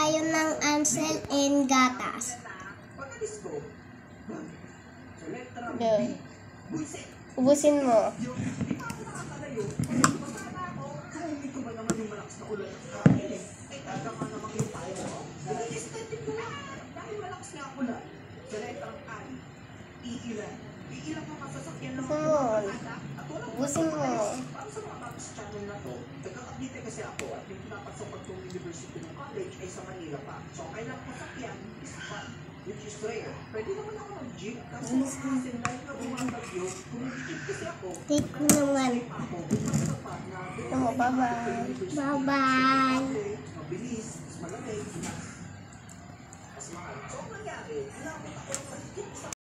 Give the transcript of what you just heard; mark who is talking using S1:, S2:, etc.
S1: tayo ng Ansel and Gatas. Go. Ubusin mo. Ubusin mo.
S2: Nagkakabite kasi ako at yung pinapasok ko ng university ng college ay sa Manila pa. So, kailangan ko sakyan, isa pa, which is rare. Pwede naman ako mag-jeep kasi dahil na bumabagyo, kung mag-jeep kasi ako,
S1: Take mo naman.
S2: ito
S1: mo, bye-bye. Bye-bye.
S2: Mabilis, malamig, mas mahal. So, nangyari,